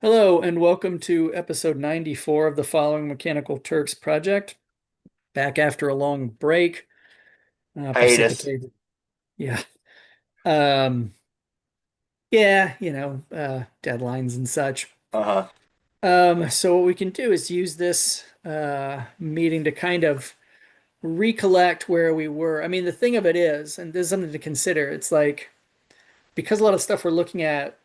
Hello, and welcome to episode 94 of the Following Mechanical Turks project. Back after a long break, Hiatus. precipitated. Yeah. Um, yeah, deadlines and such. Uh-huh. So what we can do is use this meeting to kind of recollect where we were. I mean, the thing of it is, and there's something to consider, it's like because a lot of stuff we're looking at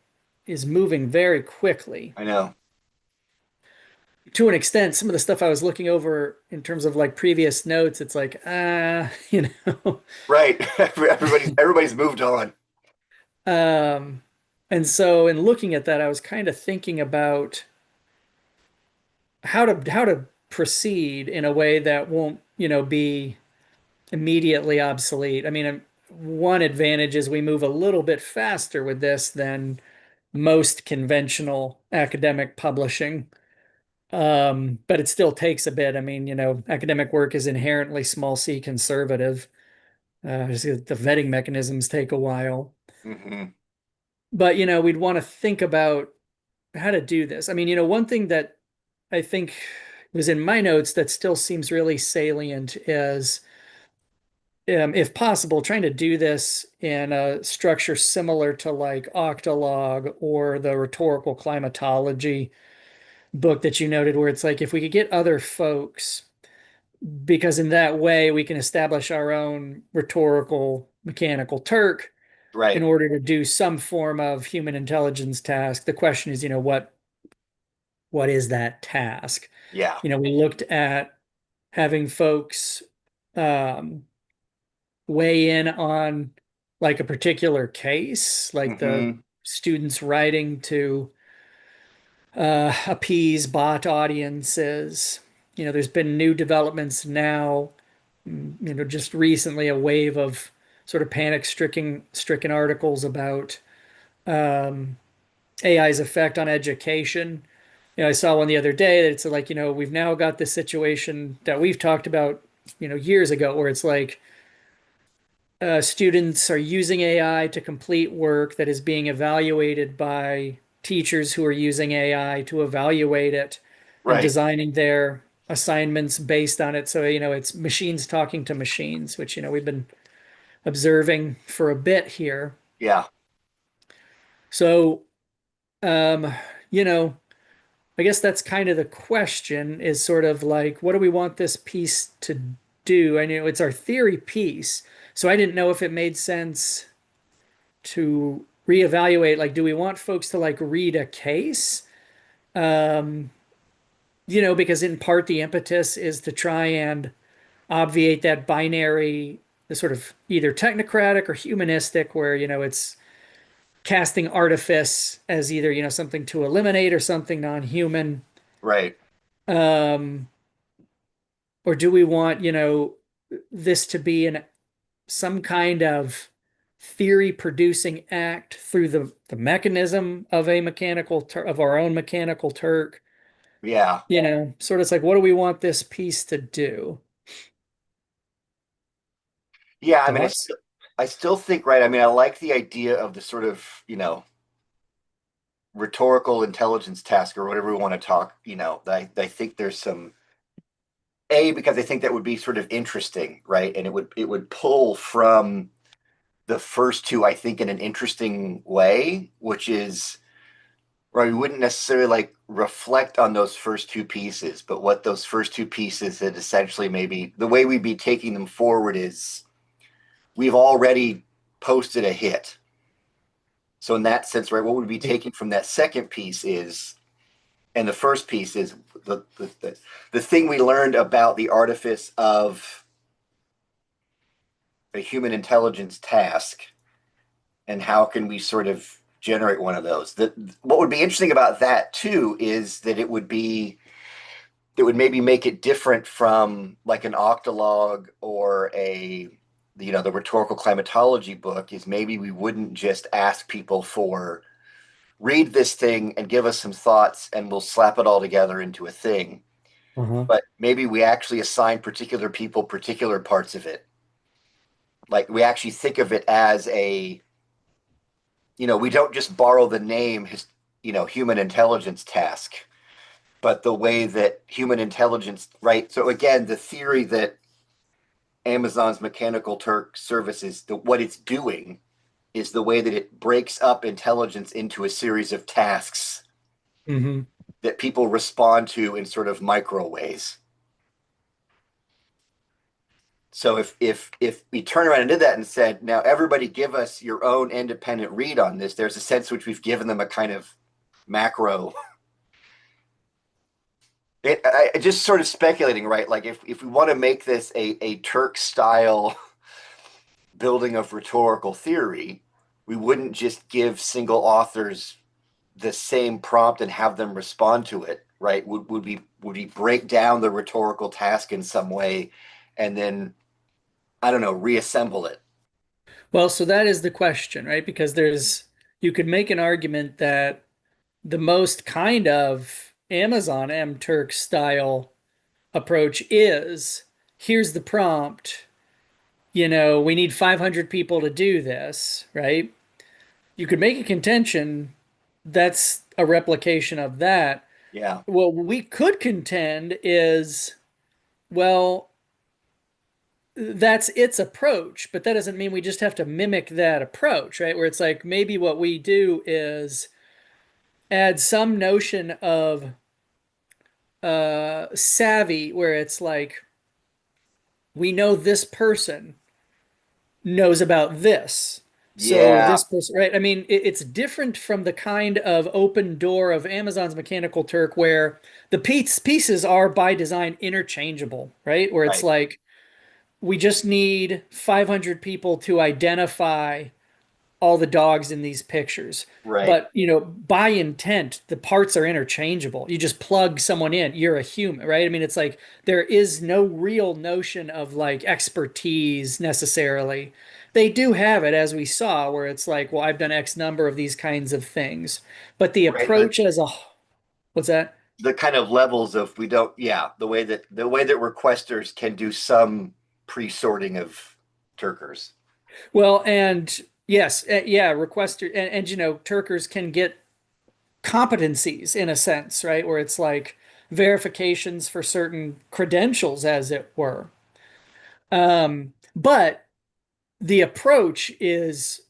is moving very quickly. I know. To an extent, some of the stuff I was looking over in terms of like previous notes, it's like, Right. Everybody's moved on. Um, and so in looking at that, I was kind of thinking about how to proceed in a way that won't, be immediately obsolete. I mean, one advantage is we move a little bit faster with this than most conventional academic publishing. But it still takes a bit. I mean, academic work is inherently small c conservative. Just the vetting mechanisms take a while. Hmm. But, we'd want to think about how to do this. I mean, one thing that I think was in my notes that still seems really salient is, if possible, trying to do this in a structure similar to like Octalog or the rhetorical climatology book that you noted, where it's like if we could get other folks, because in that way we can establish our own rhetorical mechanical Turk in Right. order to do some form of human intelligence task. The question is, what is that task? Yeah. We looked at having folks um, weigh in on like a particular case, like the Hmm. students writing to appease bot audiences. There's been new developments now, just recently a wave of sort of panic stricken articles about um, AI's effect on education. I saw one the other day that it's like, we've now got this situation that we've talked about, years ago, where it's like students are using AI to complete work that is being evaluated by teachers who are using AI to evaluate it and Right. designing their assignments based on it. So, it's machines talking to machines, which, we've been observing for a bit here. Yeah. So, um, you know, I guess that's kind of the question is sort of like, what do we want this piece to do? I know it's our theory piece, so I didn't know if it made sense to reevaluate, like, do we want folks to like read a case? Um, because in part the impetus is to try and obviate that binary, the sort of either technocratic or humanistic, where, it's casting artifice as either, something to eliminate or something non-human. Right. Um, or do we want, this to be in some kind of theory producing act through the mechanism of a of our own mechanical Turk? Yeah. Sort of it's like, what do we want this piece to do? Yeah. I mean, Thoughts? I still think, right. I mean, I like the idea of the sort of, rhetorical intelligence task or whatever we want to talk, I think there's some because I think that would be sort of interesting, right? And it would pull from the first two, I think, in an interesting way, which is right, we wouldn't necessarily like reflect on those first two pieces, but what those first two pieces that essentially maybe the way we'd be taking them forward is we've already posted a hit. So in that sense, right, what we'd be Right. taking from that second piece is, and the first piece is the thing we learned about the artifice of a human intelligence task and how can we sort of generate one of those. What would be interesting about that too is that it would maybe make it different from like an octalog or the rhetorical climatology book is maybe we wouldn't just ask people for read this thing and give us some thoughts and we'll slap it all together into a thing, Uh-huh. but maybe we actually assign particular people particular parts of it, like we actually think of it as we don't just borrow the name human intelligence task, but the way that human intelligence, right? So again, the theory that Amazon's Mechanical Turk services, what it's doing is the way that it breaks up intelligence into a series of tasks Hmm. that people respond to in sort of micro ways. So if we turn around and did that and said, now everybody give us your own independent read on this, there's a sense in which we've given them a kind of macro. Just sort of speculating, right? Like if we want to make this a Turk style building of rhetorical theory, we wouldn't just give single authors the same prompt and have them respond to it, right? Would we break down the rhetorical task in some way and then, I don't know, reassemble it? Well, so that is the question, right? Because you could make an argument that the most kind of Amazon M Turk style approach is here's the prompt, we need 500 people to do this, right? You could make a contention that's a replication of that. Yeah, What we could contend is, well, that's its approach, but that doesn't mean we just have to mimic that approach, right? Where it's like maybe what we do is add some notion of savvy, where it's like we know this person knows about this. So yeah, this person, right? I mean, it's different from the kind of open door of Amazon's Mechanical Turk where the pieces are by design interchangeable, right? Where it's right, like we just need 500 people to identify all the dogs in these pictures. right, But, by intent, the parts are interchangeable. You just plug someone in, you're a human, right? I mean, it's like there is no real notion of like expertise necessarily. They do have it, as we saw, where it's like, well, I've done X number of these kinds of things. But the right. The approach as a, what's that? the kind of levels of we don't, yeah, the way that requesters can do some pre-sorting of Turkers. Well, and yes, yeah, requester and Turkers can get competencies in a sense, right? Where it's like verifications for certain credentials, as it were. But the approach is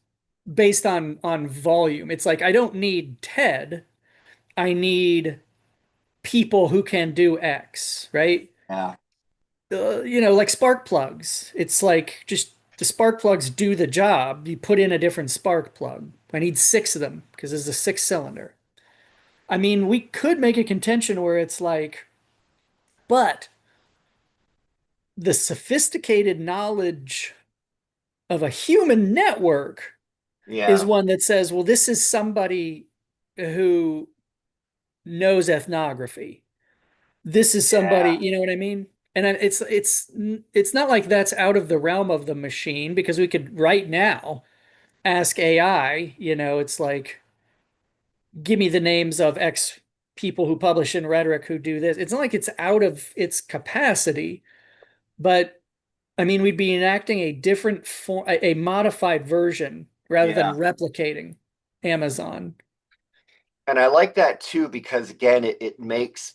based on volume. It's like I don't need TED, I need people who can do X, right? Yeah, Like spark plugs. It's like just the spark plugs do the job. You put in a different spark plug. I need six of them because it's a six cylinder. I mean, we could make a contention where it's like, but the sophisticated knowledge of a human network is yeah, one that says, well, this is somebody who knows ethnography. This is somebody, yeah, you know what I mean? And it's not like that's out of the realm of the machine because we could right now ask AI, it's like, give me the names of X people who publish in rhetoric who do this. It's not like it's out of its capacity, but I mean, we'd be enacting a different form, a modified version rather yeah. than replicating Amazon. And I like that too because again, it makes,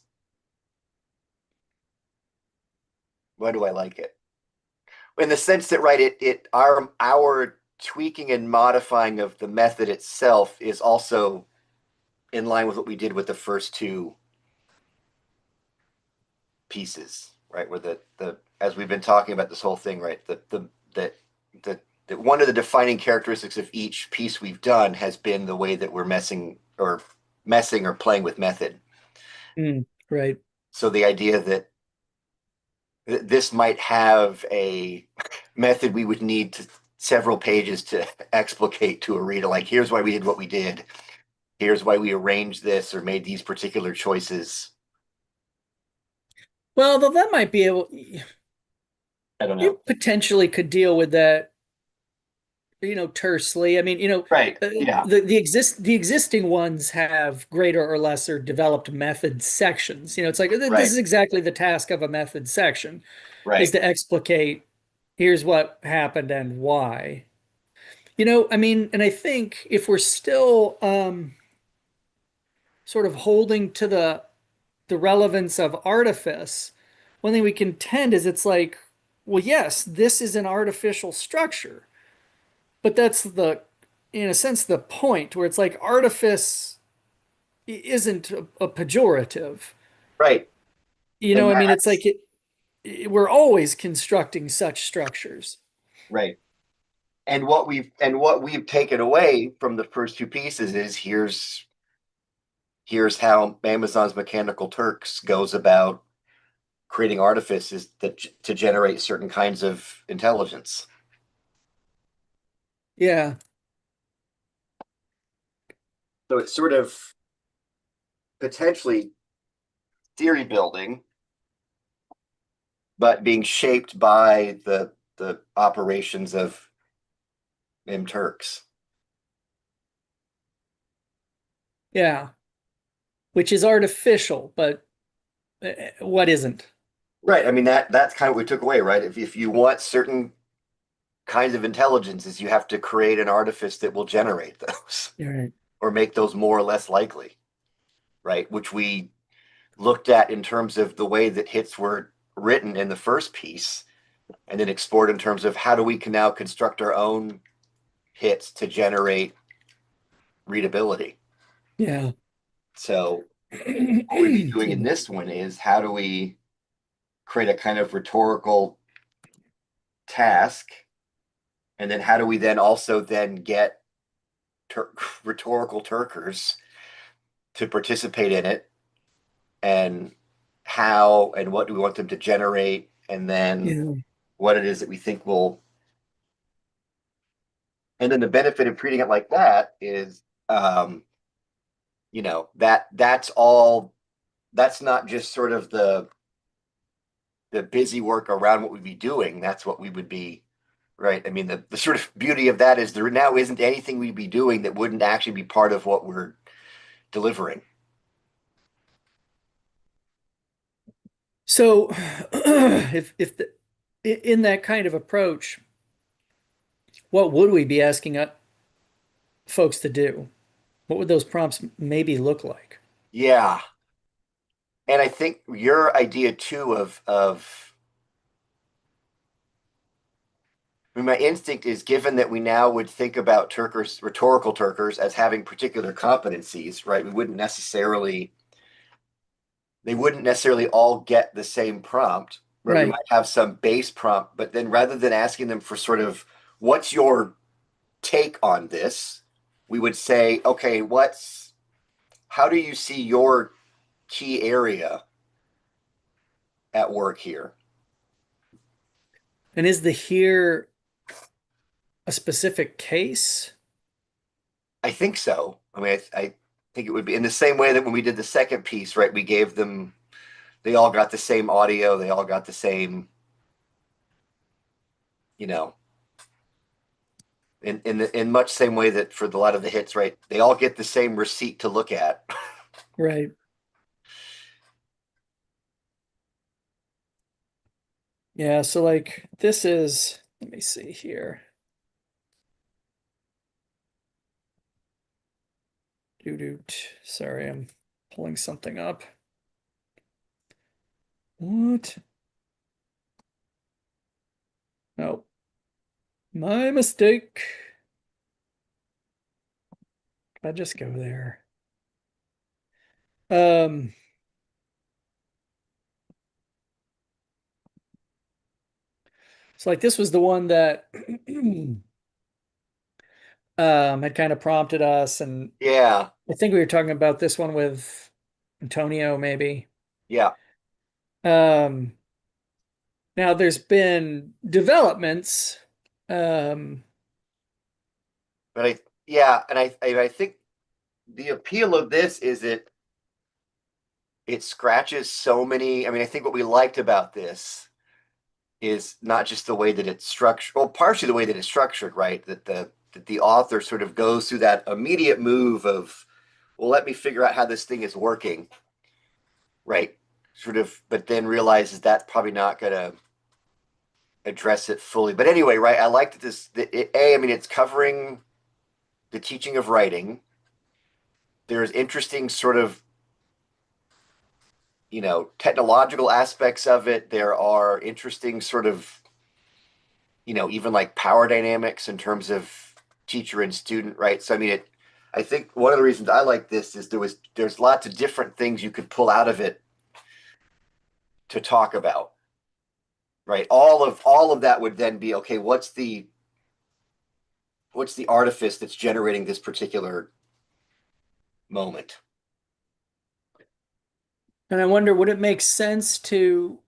why do I like it? In the sense that, right, our tweaking and modifying of the method itself is also in line with what we did with the first two pieces, right? Where the as we've been talking about this whole thing, right? The one of the defining characteristics of each piece we've done has been the way that we're messing or playing with method. Right. So the idea that this might have a method we would need to several pages to explicate to a reader, like here's why we did what we did, here's why we arranged this or made these particular choices. Well, though that might be able, I don't you know. potentially could deal with that, tersely. I mean, Right. Yeah. the existing ones have greater or lesser developed method sections. It's like this Right. is exactly the task of a method section is Right. to explicate here's what happened and why. I mean, and I think if we're still sort of holding to the relevance of artifice, one thing we contend is it's like, well, yes, this is an artificial structure, but that's in a sense, the point where it's like artifice isn't a pejorative. Right. And I mean, it's that's like we're always constructing such structures. right. And what we've taken away from the first two pieces is here's how Amazon's Mechanical Turks goes about creating artifices that to generate certain kinds of intelligence. Yeah, So it's sort of potentially theory building, but being shaped by the operations of M Turks. yeah, which is artificial, but what isn't? Right. I mean that's kind of what we took away, right? If you want certain kinds of intelligences, you have to create an artifice that will generate those Right. or make those more or less likely, right? Which we looked at in terms of the way that hits were written in the first piece, and then explored in terms of how do we can now construct our own hits to generate readability. Yeah. So what we'd be doing Excuse in me. this one is how do we create a kind of rhetorical task, and then how do we then also then get rhetorical Turkers to participate in it, and how and what do we want them to generate, and then Yeah. what it is that we think will. And then the benefit of treating it like that is, that's all. That's not just sort of the busy work around what we'd be doing. That's what we would be, right? I mean, the sort of beauty of that is there now isn't anything we'd be doing that wouldn't actually be part of what we're delivering. So, if in that kind of approach, what would we be asking folks to do? What would those prompts maybe look like? Yeah, and I think your idea too of I mean, my instinct is given that we now would think about Turkers, rhetorical Turkers, as having particular competencies, right? They wouldn't necessarily all get the same prompt, right? We Right. might have some base prompt, but then rather than asking them for sort of what's your take on this, we would say, okay, how do you see your key area at work here? And is the here a specific case? I think so. I mean, I think it would be in the same way that when we did the second piece, right? We gave them, they all got the same audio, they all got the same, you know, in much same way that for a lot of the hits, right? They all get the same receipt to look at. Right. Yeah. So, like, this is, let me see here. Doo doot. Sorry, I'm pulling something up. What? No, my mistake. I just go there. Um, so like this was the one that had kind of prompted us, and Yeah, I think we were talking about this one with Antonio, maybe. yeah. Um, Now there's been developments. Um, But yeah, and I think the appeal of this is it scratches so many. I mean, I think what we liked about this is not just the way that it's structured, well, partially the way that it's structured, right? That the author sort of goes through that immediate move of, well, let me figure out how this thing is working, right? Sort of, but then realizes that's probably not going to address it fully. But anyway, right? I like that I mean, it's covering the teaching of writing, there's interesting sort of, technological aspects of it. There are interesting sort of, even like power dynamics in terms of teacher and student, right? So I mean, I think one of the reasons I like this is there's lots of different things you could pull out of it to talk about, right? All of that would then be okay. What's the artifice that's generating this particular moment? And I wonder, would it make sense to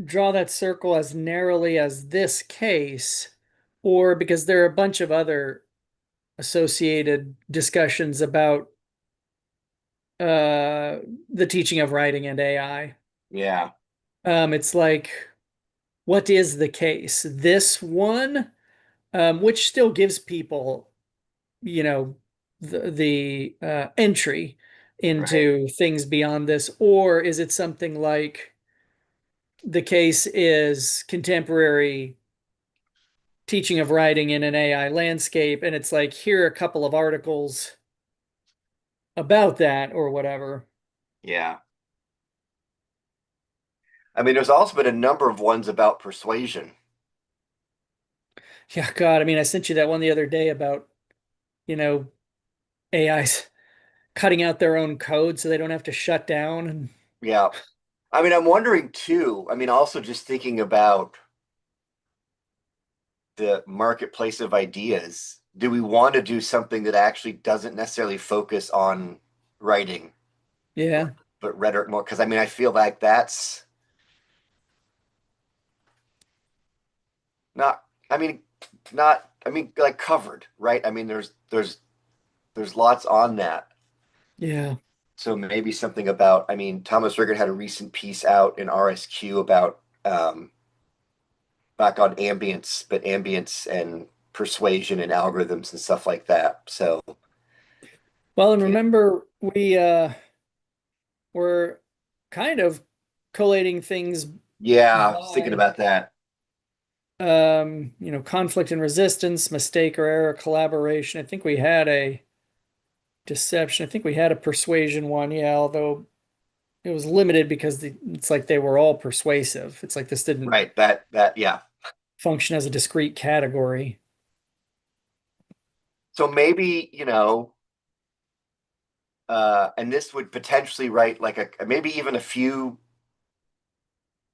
draw that circle as narrowly as this case, or because there are a bunch of other associated discussions about uh, the teaching of writing and AI? Yeah, It's like, what is the case? This one, which still gives people, you know, the entry right. into things beyond this, or is it something like the case is contemporary teaching of writing in an AI landscape, and it's like here are a couple of articles about that or whatever. Yeah. I mean, there's also been a number of ones about persuasion. Yeah, God, I mean, I sent you that one the other day about, you know, AIs cutting out their own code so they don't have to shut down. And Yeah. I mean, I'm wondering too, I mean, also just thinking about the marketplace of ideas. Do we want to do something that actually doesn't necessarily focus on writing, but, yeah, but rhetoric more? Because I mean, I feel like that's not, I mean, like covered, right? I mean, there's lots on that. yeah. So maybe something about, I mean, Thomas Riggert had a recent piece out in RSQ about back on ambience, but ambience and persuasion and algorithms and stuff like that. So Well, and yeah, remember we were kind of collating things yeah, I was thinking by about that. conflict and resistance, mistake or error, collaboration. I think we had a deception. I think we had a persuasion one, yeah, although it was limited because it's like they were all persuasive. It's like this didn't Right. That yeah. function as a discrete category. So maybe, and this would potentially write like maybe even a few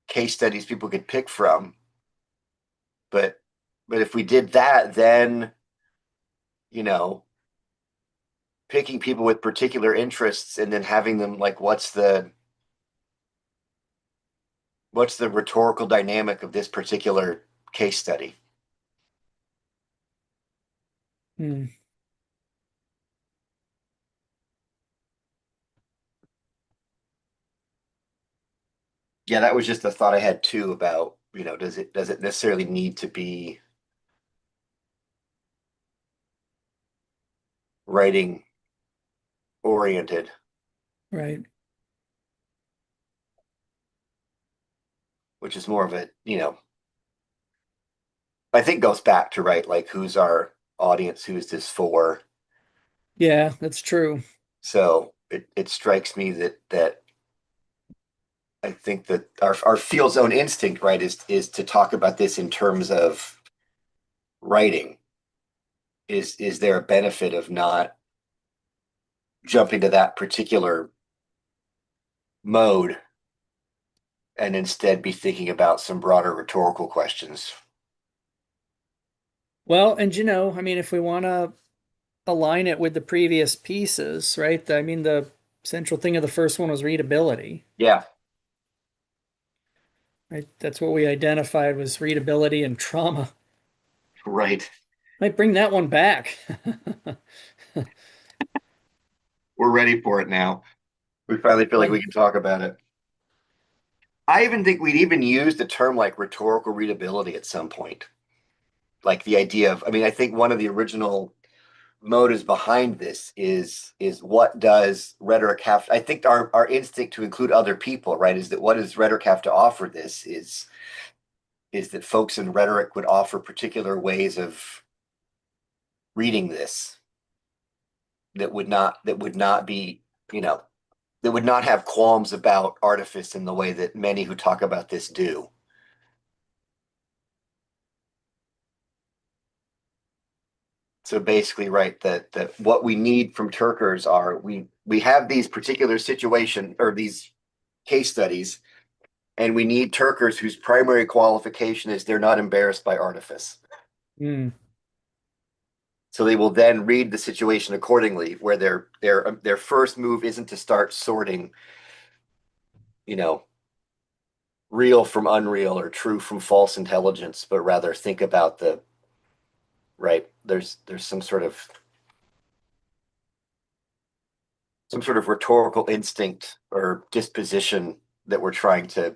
case studies people could pick from. But if we did that, then, you know, picking people with particular interests and then having them like what's the rhetorical dynamic of this particular case study? Hmm. Yeah, that was just a thought I had too about, does it necessarily need to be writing oriented, Right. which is more of a, I think goes back to right, like who's our audience, who's this for? Yeah, that's true. So it strikes me that I think that our field's own instinct, right, is to talk about this in terms of writing. Is there a benefit of not jumping to that particular mode and instead be thinking about some broader rhetorical questions? Well, and I mean, if we want to align it with the previous pieces, right? I mean, the central thing of the first one was readability, Yeah, right? That's what we identified was readability and trauma. right. Might bring that one back. We're ready for it now. We finally feel like Yeah, we can talk about it. I even think we'd even use the term like rhetorical readability at some point. Like the idea of, I mean, I think one of the original motives behind this is what does rhetoric have? I think our instinct to include other people, right, is that what does rhetoric have to offer this is that folks in rhetoric would offer particular ways of reading this, that would not be, you know, that would not have qualms about artifice in the way that many who talk about this do. So basically, right, that what we need from Turkers are we have these particular situation or these case studies, and we need Turkers whose primary qualification is they're not embarrassed by artifice. Hmm. So they will then read the situation accordingly, where their first move isn't to start sorting, you know, real from unreal or true from false intelligence, but rather think about the right. There's some sort of rhetorical instinct or disposition that we're trying to,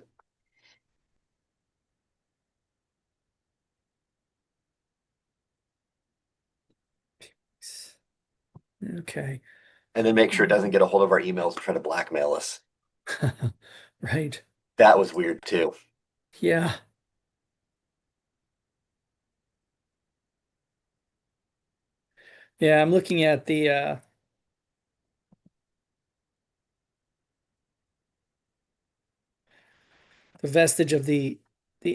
Okay. and then make sure it doesn't get a hold of our emails and try to blackmail us. Right. That was weird too. Yeah. Yeah, I'm looking at the vestige of the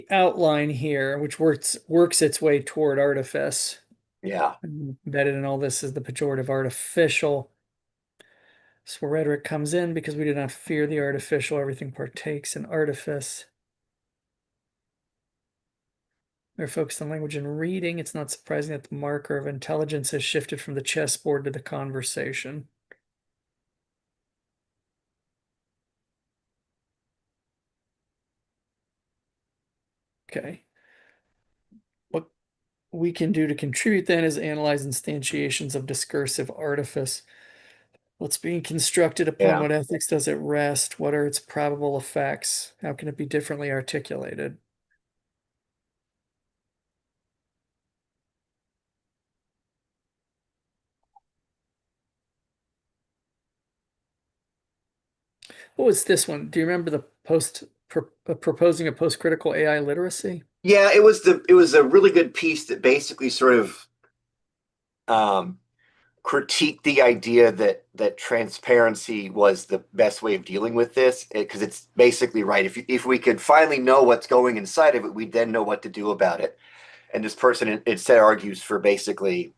outline here, which works its way toward artifice. Yeah, And embedded in all this is the pejorative artificial. So rhetoric comes in because we do not fear the artificial. Everything partakes in artifice. They're focused on language and reading. It's not surprising that the marker of intelligence has shifted from the chessboard to the conversation. Okay. What we can do to contribute then is analyze instantiations of discursive artifice. What's being constructed upon yeah. what ethics does it rest? What are its probable effects? How can it be differently articulated? What was this one? Do you remember the proposing a post-critical AI literacy? Yeah, it was a really good piece that basically sort of um, critiqued the idea that transparency was the best way of dealing with this, because it's basically right. If we could finally know what's going inside of it, we'd then know what to do about it. And this person instead argues for basically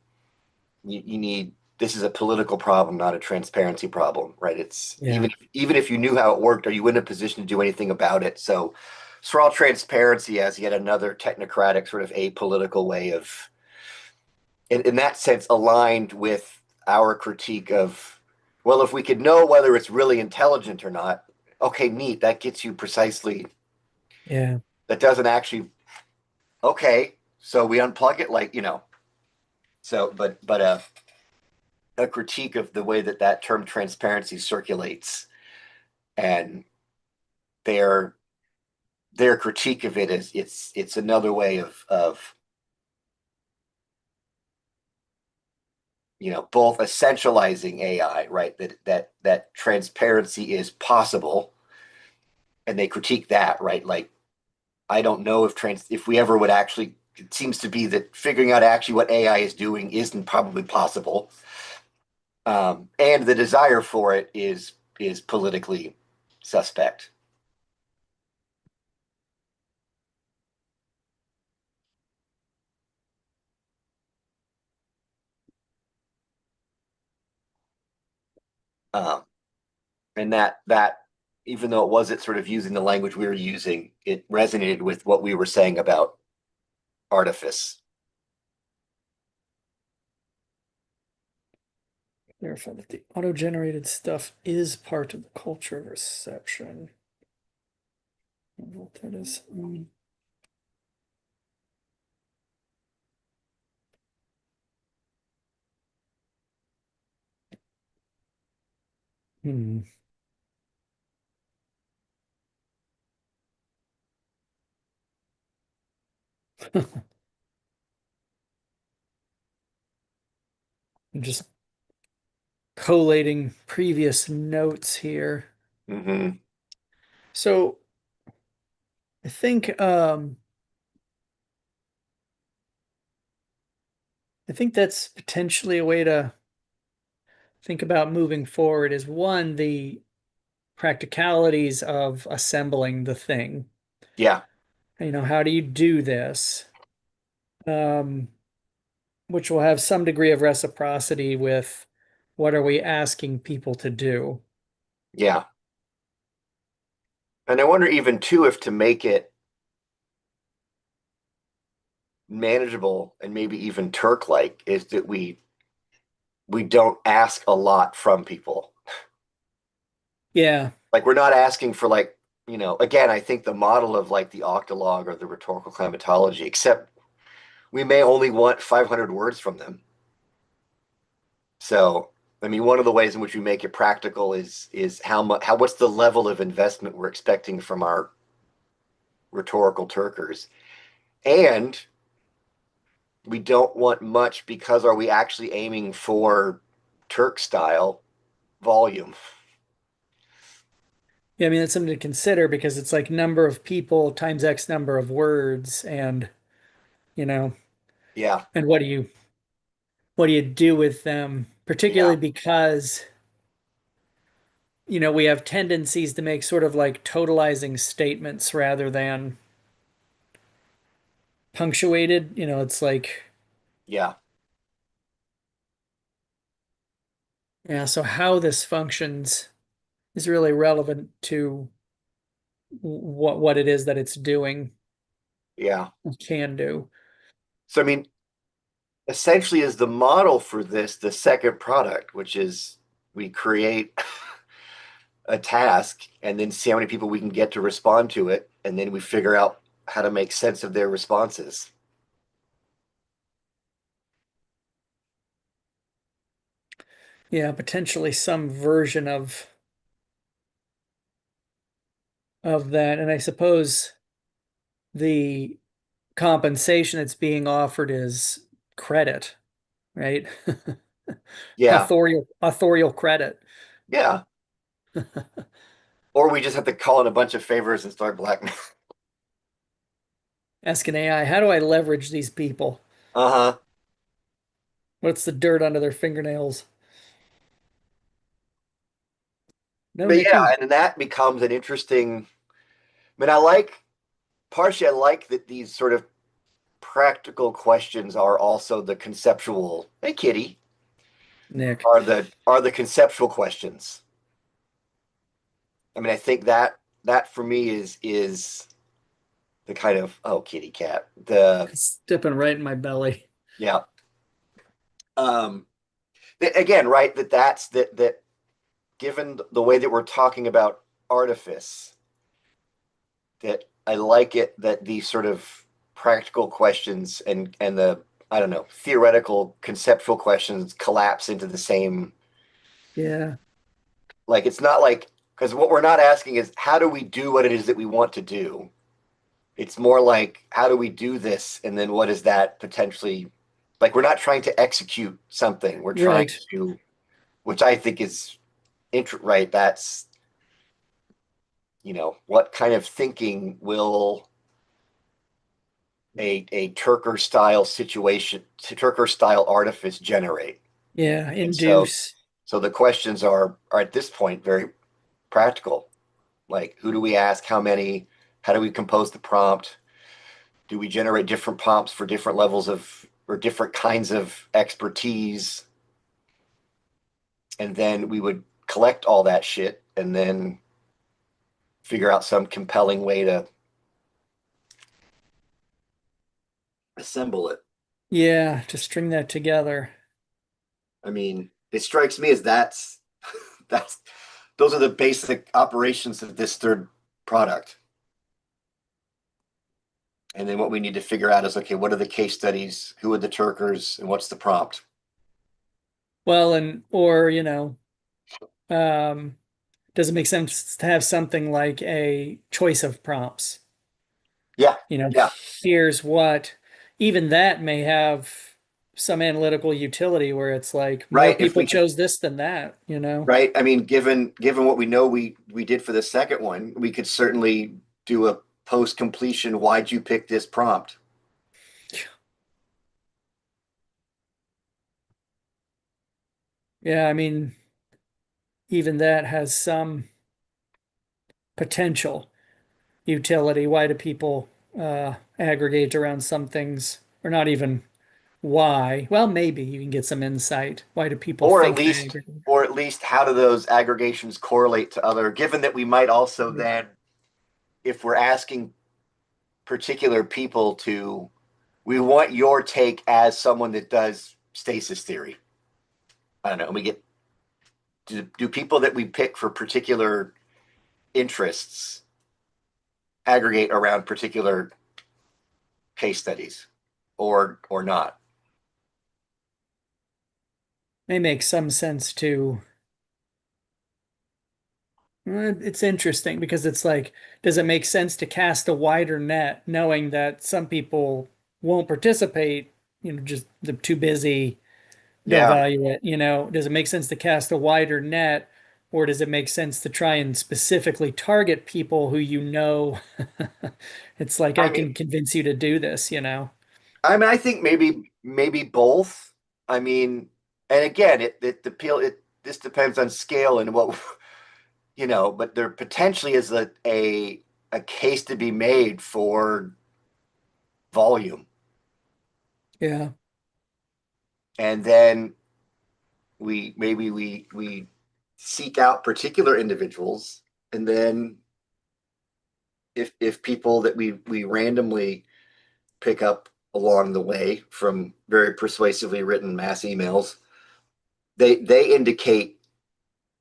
you need this is a political problem, not a transparency problem, right? It's Yeah, even if you knew how it worked, are you in a position to do anything about it? So for all transparency as yet another technocratic sort of apolitical way of, in that sense, aligned with our critique of, well, if we could know whether it's really intelligent or not, okay, neat, that gets you precisely, yeah, that doesn't actually, okay, so we unplug it, like, so but a critique of the way that that term transparency circulates, and their their critique of it is it's another way of both essentializing AI, right? That transparency is possible, and they critique that, right? Like, I don't know if we ever would actually. It seems to be that figuring out actually what AI is doing isn't probably possible, and the desire for it is politically suspect. Um, and that even though it wasn't sort of using the language we were using, it resonated with what we were saying about artifice. verify that the auto-generated stuff is part of the culture of reception. I don't know what that is. Hmm. I'm just collating previous notes here. Mm-hmm. So I think I think that's potentially a way to think about moving forward is one, the practicalities of assembling the thing. Yeah, How do you do this? Um, which will have some degree of reciprocity with what are we asking people to do? yeah. And I wonder even too if to make it manageable and maybe even Turk-like is that we don't ask a lot from people. Yeah. Like we're not asking for like, again, I think the model of like the octalog or the rhetorical climatology, except we may only want 500 words from them. So, I mean, one of the ways in which we make it practical is what's the level of investment we're expecting from our rhetorical Turkers. And we don't want much because are we actually aiming for Turk style volume? Yeah, I mean, that's something to consider because it's like number of people times X number of words and, you know, Yeah, and what do you do with them, yeah, particularly because, we have tendencies to make sort of like totalizing statements rather than punctuated. It's like, yeah, yeah, so how this functions is really relevant to what it is that it's doing, yeah. can do. So, I mean, essentially, is the model for this the second product, which is we create a task and then see how many people we can get to respond to it, and then we figure out how to make sense of their responses. Yeah, potentially some version of that. And I suppose the compensation that's being offered is credit, right? Yeah, Authorial credit. yeah. Or we just have to call in a bunch of favors and start blackmailing. Ask an AI, how do I leverage these people? Uh-huh. What's the dirt under their fingernails? No, But yeah, Nikki. and that becomes an interesting. I mean, partially I like that these sort of practical questions are also the conceptual. Hey, Kitty, Nick. are the conceptual questions. I mean, I think that for me is the kind of kitty cat. The It's dipping right in my belly. Yeah. Um again, right, that given the way that we're talking about artifice, that I like it that these sort of practical questions and the I don't know, theoretical conceptual questions collapse into the same. Yeah. Like it's not like because what we're not asking is how do we do what it is that we want to do. It's more like how do we do this and then what is that potentially like we're not trying to execute something. We're trying Right. to which I think is right. That's what kind of thinking will a Turker style situation, Turker style artifice generate? Yeah. And so Induce. so the questions are at this point very practical. Like who do we ask? How many? How do we compose the prompt? Do we generate different prompts for different levels of or different kinds of expertise? And then we would collect all that shit and then figure out some compelling way to assemble it. Yeah. To string that together. I mean, it strikes me as that's those are the basic operations of this third product. And then what we need to figure out is okay, what are the case studies? Who are the Turkers? And what's the prompt? Well, or, um, does it make sense to have something like a choice of prompts? Yeah, You know, yeah, here's what, even that may have some analytical utility where it's like more right. If people we could, chose this than that. right. I mean, given what we know we did for the second one, we could certainly do a post completion. Why'd you pick this prompt? Yeah, I mean, even that has some potential utility. Why do people aggregate around some things, or not even why? Well, maybe you can get some insight. Why do people Or at think they least, aggregate? or at least, how do those aggregations correlate to other? Given that we might also then, if we're asking particular people to, we want your take as someone that does stasis theory. I don't know. We get do people that we pick for particular interests aggregate around particular case studies, or not? May make some sense too. It's interesting because it's like, does it make sense to cast a wider net knowing that some people won't participate, just they're too busy, don't Yeah, value it, Does it make sense to cast a wider net, or does it make sense to try and specifically target people who it's like I I mean, can convince you to do this? I think maybe both. I mean, and again, it appeal it this depends on scale and what but there potentially is a case to be made for volume, Yeah. and then we seek out particular individuals, and then if people that we randomly pick up along the way from very persuasively written mass emails, they indicate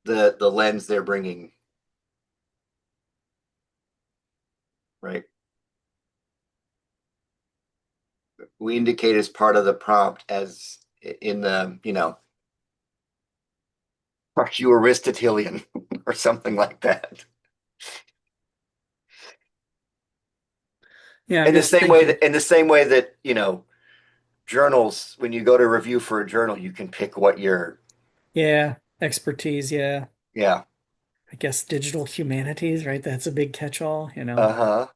the lens they're bringing, right? We indicate as part of the prompt as in the, are you Aristotelian or something like that. Yeah, I'm In the just same way thinking. that in the same way that, journals, when you go to review for a journal, you can pick what your Yeah, expertise, yeah. yeah. I guess digital humanities, right? That's a big catch-all. Uh-huh.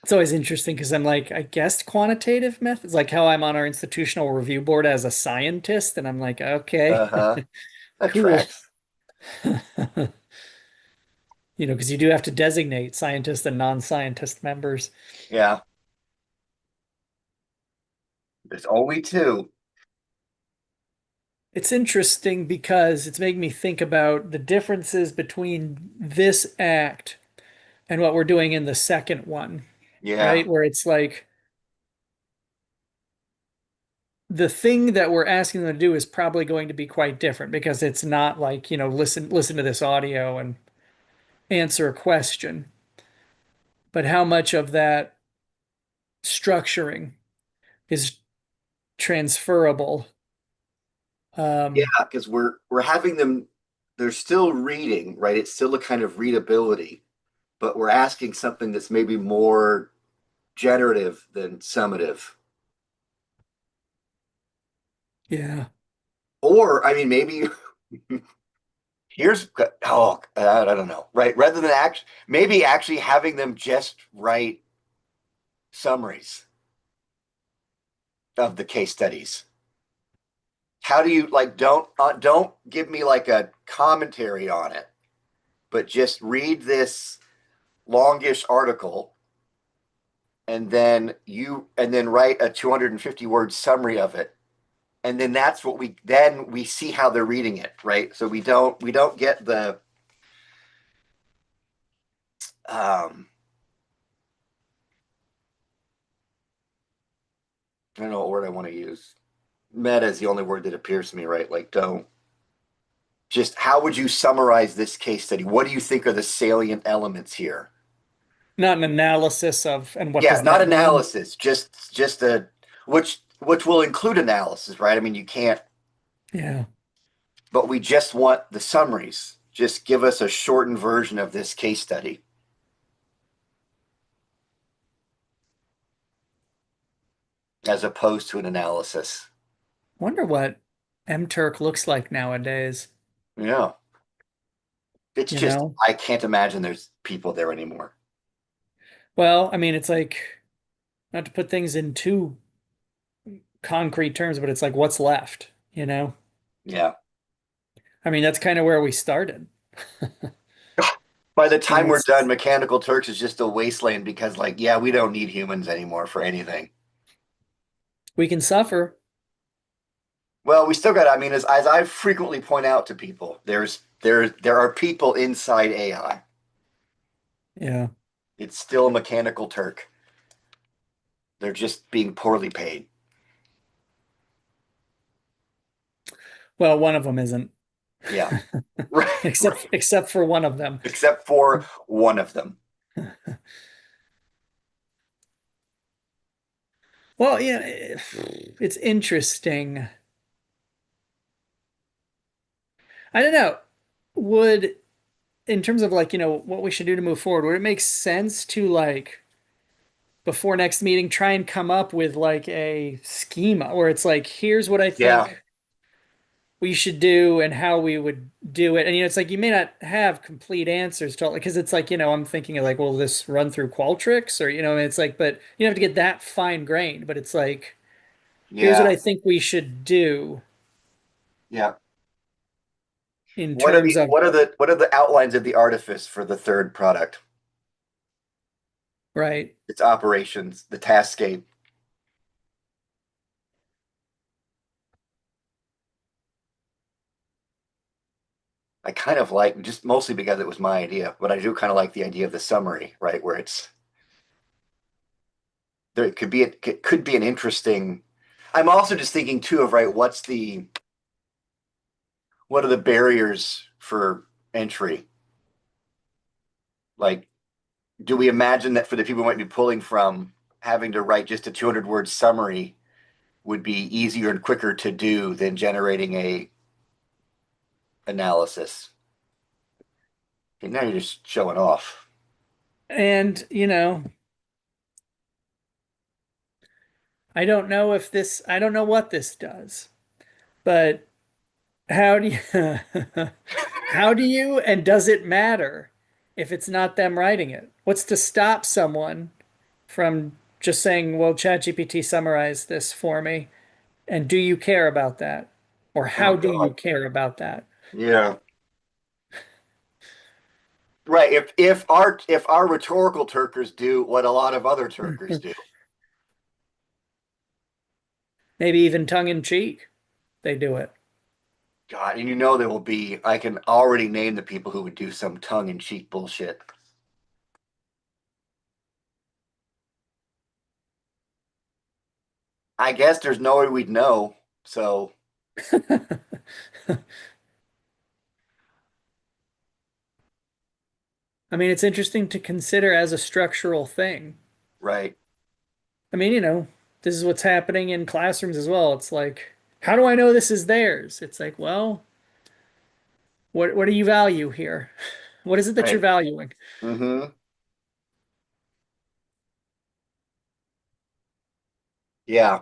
It's always interesting because I'm like, I guessed quantitative methods, like how I'm on our institutional review board as a scientist, and I'm like, okay, Uh-huh. That cool. tracks. Because you do have to designate scientist and non-scientist members. Yeah. There's only two. It's interesting because it's making me think about the differences between this act and what we're doing in the second one, Yeah. right? Where it's like the thing that we're asking them to do is probably going to be quite different because it's not like, listen to this audio and answer a question, but how much of that structuring is transferable? Yeah, Um, because we're having them, they're still reading, right? It's still a kind of readability, but we're asking something that's maybe more generative than summative. yeah. Or, I mean, maybe here's, I don't know, right? Rather than maybe actually having them just write summaries of the case studies. How do you like, don't give me like a commentary on it, but just read this longish article, and then write a 250 word summary of it, and then that's what we see how they're reading it, right? So we don't get the um I don't know what word I want to use. Meta is the only word that appears to me, right? Like, don't just, how would you summarize this case study? What do you think are the salient elements here? Not an analysis of, and what Yeah, does not that mean? analysis, just a, which will include analysis, right? I mean, you can't, Yeah. but we just want the summaries. Just give us a shortened version of this case study as opposed to an analysis. Wonder what MTurk looks like nowadays, Yeah. It's you just, know? I can't imagine there's people there anymore. Well, I mean, it's like, not to put things in too concrete terms, but it's like what's left? Yeah. I mean, that's kind of where we started. By the You know, time we're done, it's Mechanical Turks is just a wasteland because, like, yeah, we don't need humans anymore for anything. we can suffer. Well, we still got, I mean, as I frequently point out to people, there are people inside AI. Yeah. It's still a Mechanical Turk. They're just being poorly paid. Well, one of them isn't, Yeah. Right, right. except for one of them. Except for one of them. Well, yeah, it's interesting. I don't know. Would, in terms of like, what we should do to move forward, would it make sense to like before next meeting try and come up with like a schema where it's like, here's what I Yeah. think we should do and how we would do it. And it's like you may not have complete answers to all because it's like, I'm thinking of like, will this run through Qualtrics or it's like, but you don't have to get that fine grained, but it's like, here's what Yeah. I think we should do Yeah. in terms of What are the outlines of the artifice for the third product? right. Its operations, the taskscape. I kind of like just mostly because it was my idea, but I do kind of like the idea of the summary, right? Where it's there it could be an interesting. I'm also just thinking too of right, what are the barriers for entry? Like, do we imagine that for the people who might be pulling from, having to write just a 200 word summary would be easier and quicker to do than generating a analysis? And now you're just showing off. And, I don't know what this does, but how do you, how do you, and does it matter if it's not them writing it? What's to stop someone from just saying, well, ChatGPT summarized this for me? And do you care about that? Or Oh how do you God. care about that? Yeah. Right. If our rhetorical Turkers do what a lot of other Turkers do, Maybe even tongue in cheek, they do it. God, and you know there will be. I can already name the people who would do some tongue-in-cheek bullshit. I guess there's no way we'd know. So, I mean, it's interesting to consider as a structural thing. right, I mean, this is what's happening in classrooms as well. It's like, how do I know this is theirs? It's like, well, what do you value here? What is it that you're right. valuing? Mm-hmm. Yeah.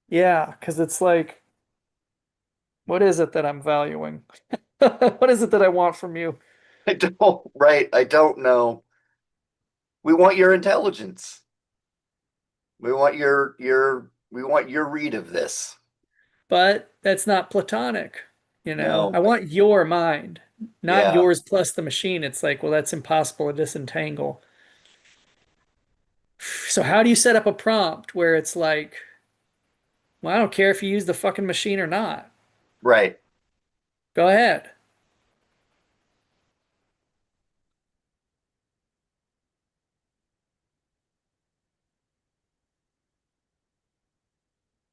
Yeah, because it's like, what is it that I'm valuing? What is it that I want from you? I don't. Right. I don't know. We want your intelligence. We want your read of this. But that's not platonic. I No. want your mind, not Yeah. yours plus the machine. It's like, well, that's impossible to disentangle. So how do you set up a prompt where it's like, well, I don't care if you use the fucking machine or not. Right. Go ahead.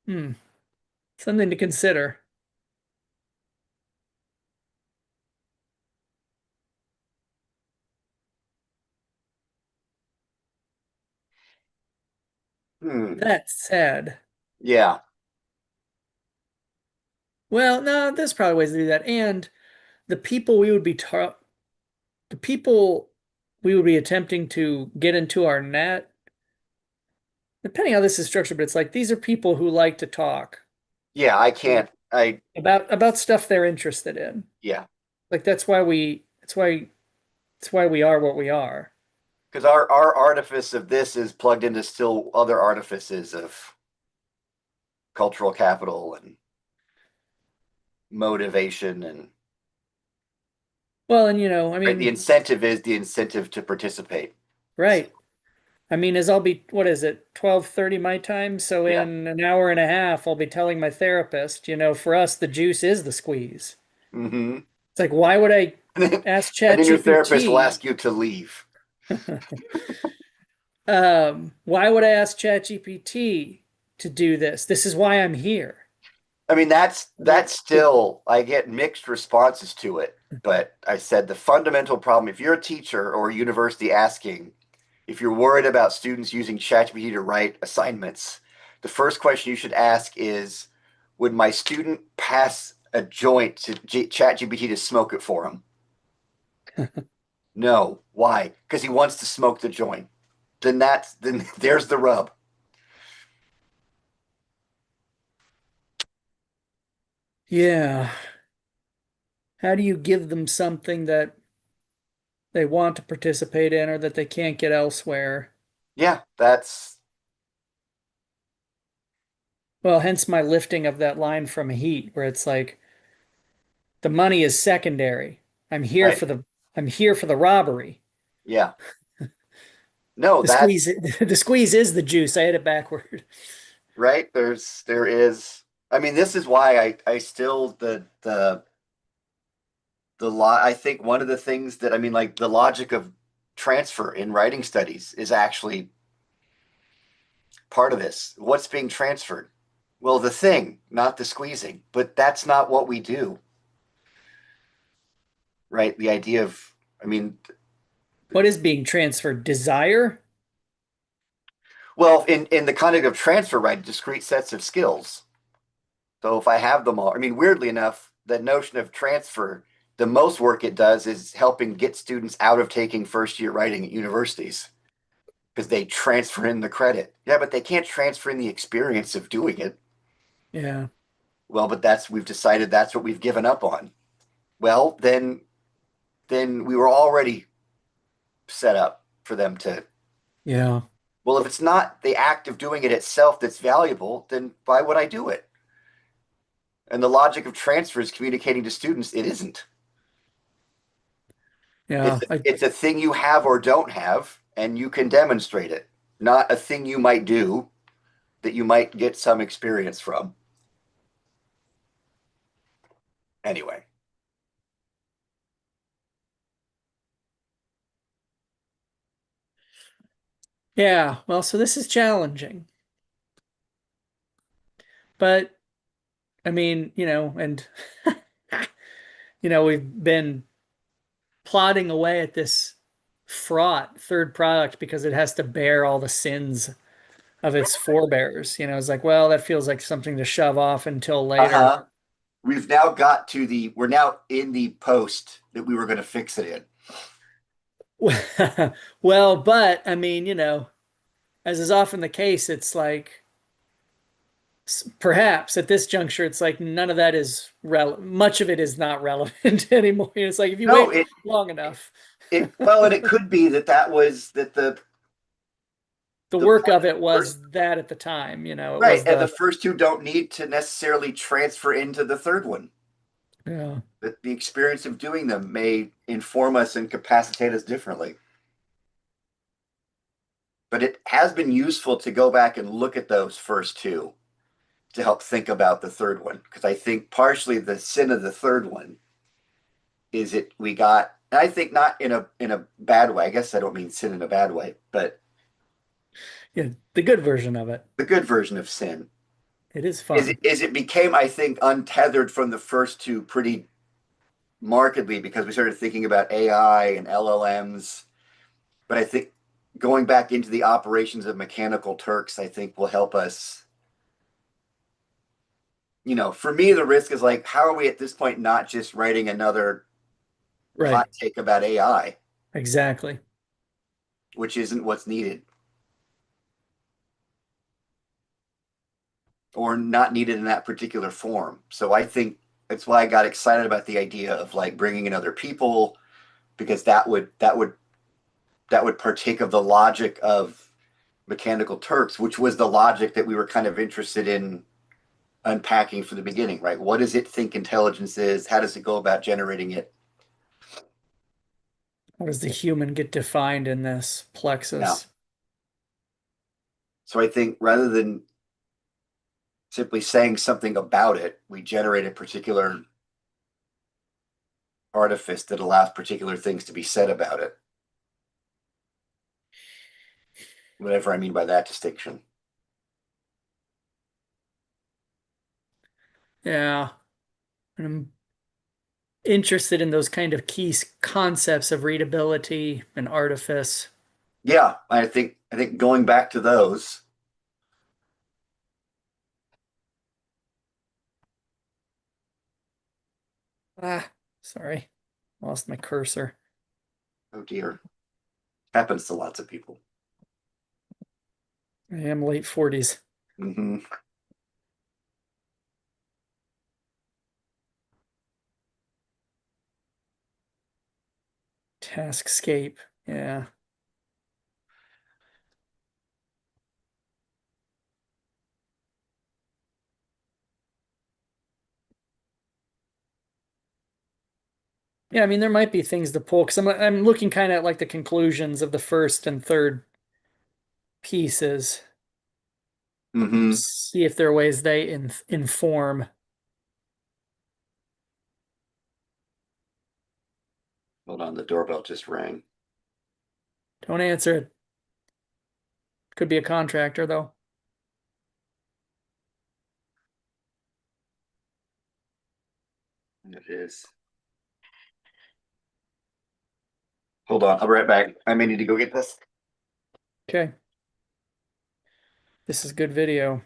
Hmm. Something to consider. Hmm. That said, Yeah. well, no, there's probably ways to do that. And the people we would be the people we would be attempting to get into our net, depending how this is structured, but it's like these are people who like to talk Yeah. I can't. I. about stuff they're interested in. Yeah. Like that's why we are what we are. Because our artifice of this is plugged into still other artifices of cultural capital and motivation and Well, and I right, the mean, incentive is the incentive to participate. So, right. I mean, as I'll be, what is it, 12:30 my time? So yeah. in an hour and a half, I'll be telling my therapist, for us, the juice is the squeeze. Hmm. It's like, why would I And then, ask and then your therapist will ChatGPT? ask you to leave. Why would I ask ChatGPT to do this? This is why I'm here. I mean, that's Like, the, still, I get mixed responses to it. But I said the fundamental problem, if you're a teacher or a university asking, if you're worried about students using ChatGPT to write assignments, the first question you should ask is, would my student pass a joint to ChatGPT to smoke it for him? No. Why? Because he wants to smoke the joint. Then there's the rub. yeah. How do you give them something that they want to participate in or that they can't get elsewhere? Yeah, that's Well, hence my lifting of that line from Heat, where it's like the money is secondary. I'm here right. for the I'm here for the robbery. Yeah. No, The that squeeze the squeeze is the juice. I had it backward. right. There is. I mean, this is why I still the law. I think one of the things that I mean, like the logic of transfer in writing studies is actually part of this. What's being transferred? Well, the thing, not the squeezing. But that's not what we do, right? The idea of, I mean, What is being transferred? Desire? well, in the context of transfer, right, discrete sets of skills. So if I have them all, I mean, weirdly enough, the notion of transfer, the most work it does is helping get students out of taking first year writing at universities because they transfer in the credit. Yeah, but they can't transfer in the experience of doing it. Yeah, Well, but we've decided that's what we've given up on. Well, then we were already set up for them to. yeah, Well, if it's not the act of doing it itself that's valuable, then why would I do it? And the logic of transfer is communicating to students it isn't. yeah. It's a thing you have or don't have, and you can demonstrate it, not a thing you might do that you might get some experience from. Anyway, Yeah. Well, so this is challenging, but I mean, and we've been plodding away at this fraught third product because it has to bear all the sins of its forebears. It's like, well, that feels like something to shove off until later. uh-huh. We've now got to we're now in the post that we were going to fix it in. Well, but I mean, as is often the case, it's like perhaps at this juncture, it's like none of that is relevant. Much of it is not relevant anymore. It's like if you No, wait long enough, well, and it could be that was that the the work point of of it the first was that at the time, it right, was and the the first two don't need to necessarily transfer into the third one. yeah, That the experience of doing them may inform us and capacitate us differently. But it has been useful to go back and look at those first two to help think about the third one because I think partially the sin of the third one is it we got and I think not in a bad way. I guess I don't mean sin in a bad way, but yeah, the good version of it. the good version of sin It is is fun. it became I think untethered from the first two pretty markedly because we started thinking about AI and LLMs. But I think going back into the operations of mechanical Turks, I think will help us. For me, the risk is like, how are we at this point not just writing another Right. hot take about AI, Exactly. which isn't what's needed or not needed in that particular form. So I think that's why I got excited about the idea of like bringing in other people because that would partake of the logic of mechanical Turks, which was the logic that we were kind of interested in unpacking from the beginning, right? What does it think intelligence is? How does it go about generating it? How does the human get defined in this Yeah. plexus? So I think rather than simply saying something about it, we generate a particular artifice that allows particular things to be said about it. Whatever I mean by that distinction. Yeah. And I'm interested in those kind of key concepts of readability and artifice. Yeah, I think going back to those. Ah, sorry. Lost my cursor. Oh dear, happens to lots of people. I am late 40s. Hmm. Taskscape. Yeah. Yeah, I mean, there might be things to pull because I'm looking kind of at like the conclusions of the first and third pieces. Hmm. See if there are ways they inform. Hold on, the doorbell just rang. Don't answer it. Could be a contractor though. It is. Hold on, I'll be right back. I may need to go get this. Okay. This is good video.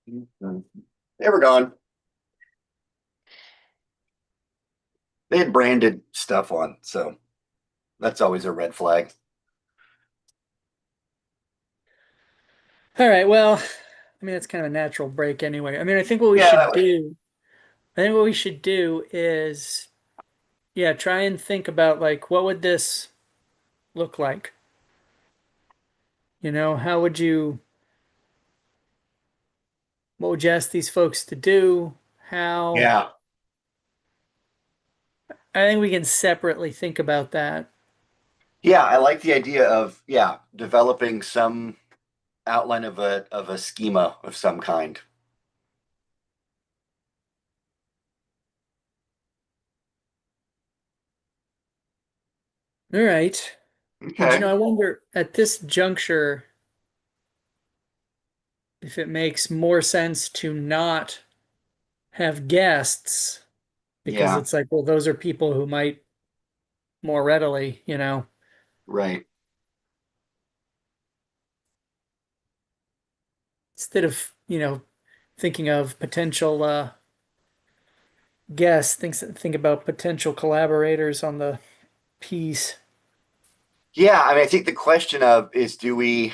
They were gone. They had branded stuff on, so that's always a red flag. All right. Well, I mean, it's kind of a natural break anyway. I mean, I think what we Yeah, should that way. do, I think what we should do is, yeah, try and think about like what would this look like? How would you, what would you ask these folks to do? How? Yeah. I think we can separately think about that. Yeah, I like the idea of developing some outline of a schema of some kind. All right. And Okay. I wonder at this juncture if it makes more sense to not have guests because Yeah, it's like, well, those are people who might more readily, right. instead of, thinking of potential guests, think about potential collaborators on the piece. Yeah, I mean, I think the question of is do we,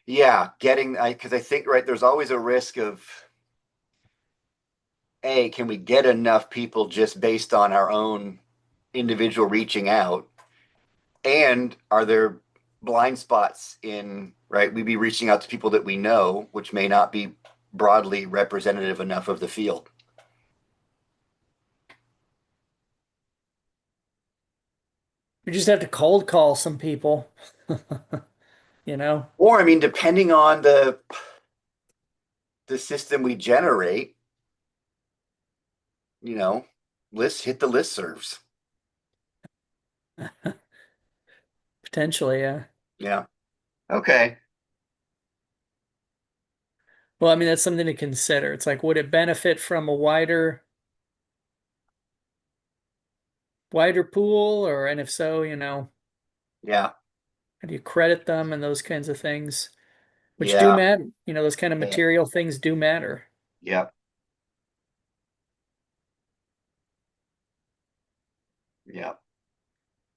yeah, getting, because I think, right, there's always a risk of, A, can we get enough people just based on our own individual reaching out? And are there blind spots in, right? We'd be reaching out to people that we know, which may not be broadly representative enough of the field. We just have to cold call some people, you know? Or, I mean, depending on the system we generate, you know, hit the list serves. Potentially, yeah. Yeah. Okay. Well, I mean, that's something to consider. It's like, would it benefit from a wider pool, and if so, Yeah. how do you credit them and those kinds of things, which do Yeah. matter. Those kind of Yeah. material things do matter. Yeah. Yeah.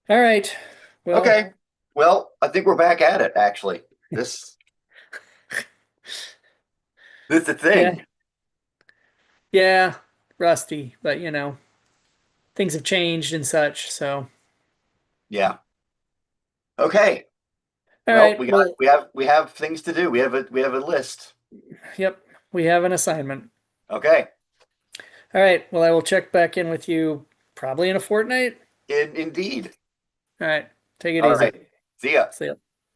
All right. Well, Okay. Well, I think we're back at it, actually. This this is the yeah, thing. yeah, rusty, but things have changed and such. So, Yeah. Okay. All Well, right. Well, we have things to do. We have a list. yep. We have an assignment. Okay. All right. Well, I will check back in with you probably in a fortnight. Indeed. All right. Take it All easy. right. See ya. See ya.